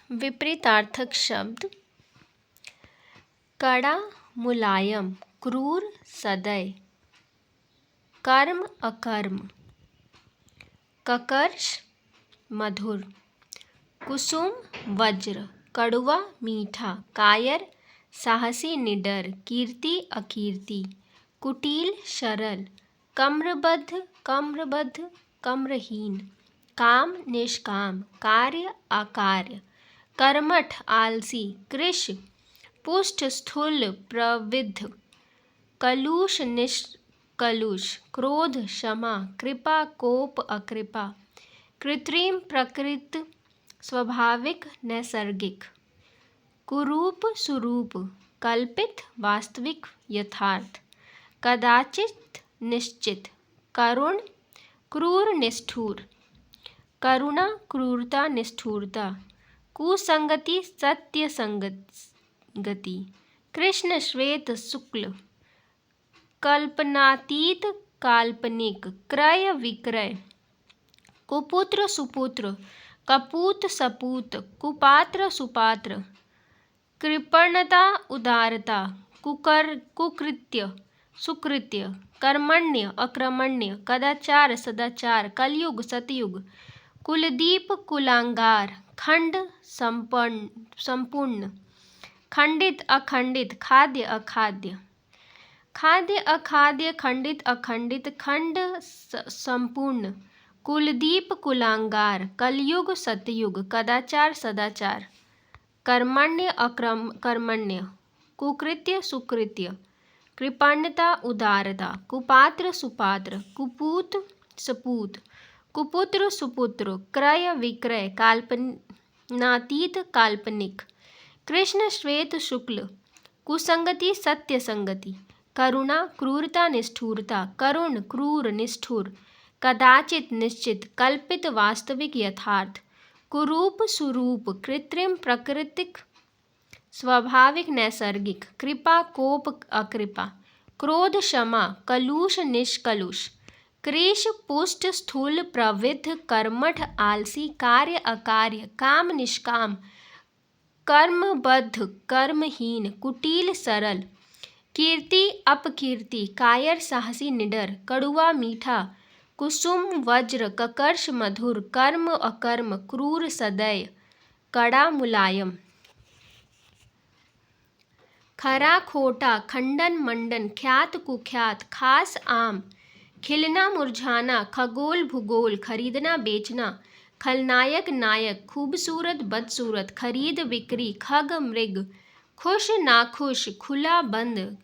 विपरीतार्थक शब्द। कड़ा मुलायम, क्रूर सदै, कर्म अकर्म, ककर्ष मधुर, कुसुम वज्र, कड़वा मीठा, कायर साहसी निडर, कीर्ति अकीर्ति, कुटिल सरल, कम्रबद्ध कम्रहीन, काम निष्काम, कार्य अकार्य, कर्मठ आलसी, कृश पुष्ट स्थूल प्रविद्ध, कलुष निष्कलुष, क्रोध क्षमा, कृपा कोप अकृपा, कृत्रिम प्रकृत स्वाभाविक नैसर्गिक, कुरूप सुरूप, कल्पित वास्तविक यथार्थ, कदाचित निश्चित, करुण क्रूर निष्ठुर, करुणा क्रूरता निष्ठुरता, कुसंगति सत्य संगति, कृष्ण श्वेत शुक्ल, कल्पनातीत काल्पनिक, क्रय विक्रय, कुपुत्र सुपुत्र, कपूत सपूत, कुपात्र सुपात्र, कृपणता उदारता, कुकृत्य सुकृत्य, कर्मण्य अक्रमण्य, कदाचार सदाचार, कलयुग सतयुग, कुलदीप कुलांगार, खंड संपूर्ण, खंडित अखंडित, खाद्य अखाद्य, खाद्य अखाद्य, खंडित अखंडित, खंड संपूर्ण, कुलदीप कुलांगार, कलयुग सतयुग, कदाचार सदाचार, कर्मण्य अकर्मण्य, कुकृत्य सुकृत्य, कृपणता उदारता, कुपात्र सुपात्र, कुपूत सपूत, कुपुत्र सुपुत्र, क्रय विक्रय, काल्पनातीत काल्पनिक, कृष्ण श्वेत शुक्ल, कुसंगति सत्य संगति, करुणा क्रूरता निष्ठुरता, करुण क्रूर निष्ठुर, कदाचित निश्चित, कल्पित वास्तविक यथार्थ, कुरूप सुरूप, कृत्रिम प्राकृतिक स्वाभाविक नैसर्गिक, कृपा कोप अकृपा, क्रोध क्षमा, कलुष निष्कलुष, कृश पुष्ट स्थूल प्रविद्ध, कर्मठ आलसी, कार्य अकार्य, काम निष्काम, कर्मबद्ध कर्महीन, कुटिल सरल, कीर्ति अपकीर्ति, कायर साहसी निडर, कड़वा मीठा, कुसुम वज्र, ककर्ष मधुर, कर्म अकर्म, क्रूर सदै, कड़ा मुलायम, खरा खोटा, खंडन मंडन, ख्यात कुख्यात, खास आम, खिलना मुरझाना, खगोल भूगोल, खरीदना बेचना, खलनायक नायक, खूबसूरत बदसूरत, खरीद बिक्री, खग मृग, खुश नाखुश, खुला बंद,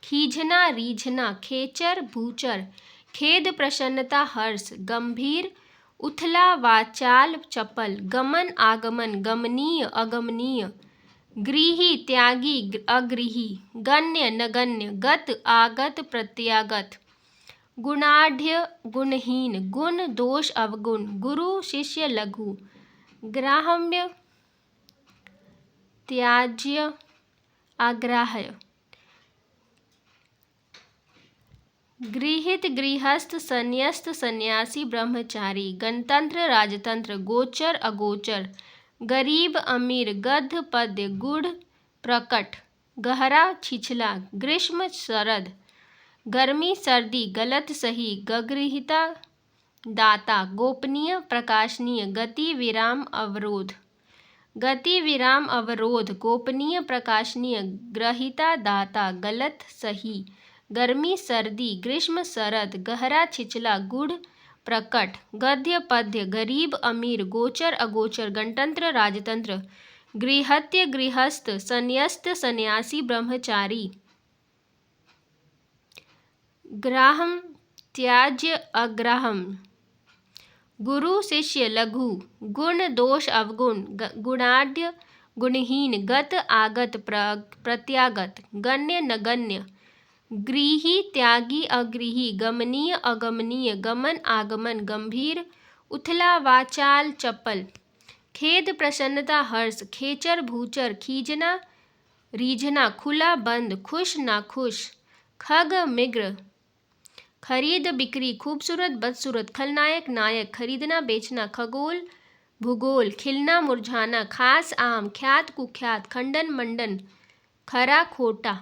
खींचना रीझना, खेचर भूचर, खेद प्रसन्नता हर्ष, गंभीर उथला वाचाल चपल, गमन आगमन, गमनीय अगमनीय, गृही त्यागी अगृही, गण्य नगण्य, गत आगत प्रत्यागत, गुणाढ़ गुणहीन, गुण दोष अवगुण, गुरु शिष्य लघु, ग्राह्य त्याज्य अग्राह्य, गृहीत गृहस्थ, संन्यस्त सन्यासी, ब्रह्मचारी, गणतंत्र राजतंत्र, गोचर अगोचर, गरीब अमीर, गद्य पद्य, गुढ़ प्रकट, गहरा छिछला, ग्रीष्म शरद, गर्मी सर्दी, गलत सही, गगृहीता दाता, गोपनीय प्रकाशनीय, गति विराम अवरोध, गति विराम अवरोध, गोपनीय प्रकाशनीय, ग्रहीता दाता, गलत सही, गर्मी सर्दी, ग्रीष्म शरद, गहरा छिछला, गुढ़ प्रकट, गद्य पद्य, गरीब अमीर, गोचर अगोचर, गणतंत्र राजतंत्र, गृहत्य गृहस्थ, संन्यस्त सन्यासी, ब्रह्मचारी, ग्राह्य त्याज्य अग्राह्य, गुरु शिष्य लघु, गुण दोष अवगुण, गुणाढ़ गुणहीन, गत आगत प्रत्यागत, गण्य नगण्य, गृही त्यागी अगृही, गमनीय अगमनीय, गमन आगमन, गंभीर उथला वाचाल चपल, खेद प्रसन्नता हर्ष, खेचर भूचर, खींचना रीझना, खुला बंद, खुश नाखुश, खग मृग, खरीद बिक्री, खूबसूरत बदसूरत, खलनायक नायक, खरीदना बेचना, खगोल भूगोल, खिलना मुरझाना, खास आम, ख्यात कुख्यात, खंडन मंडन, खरा खोटा।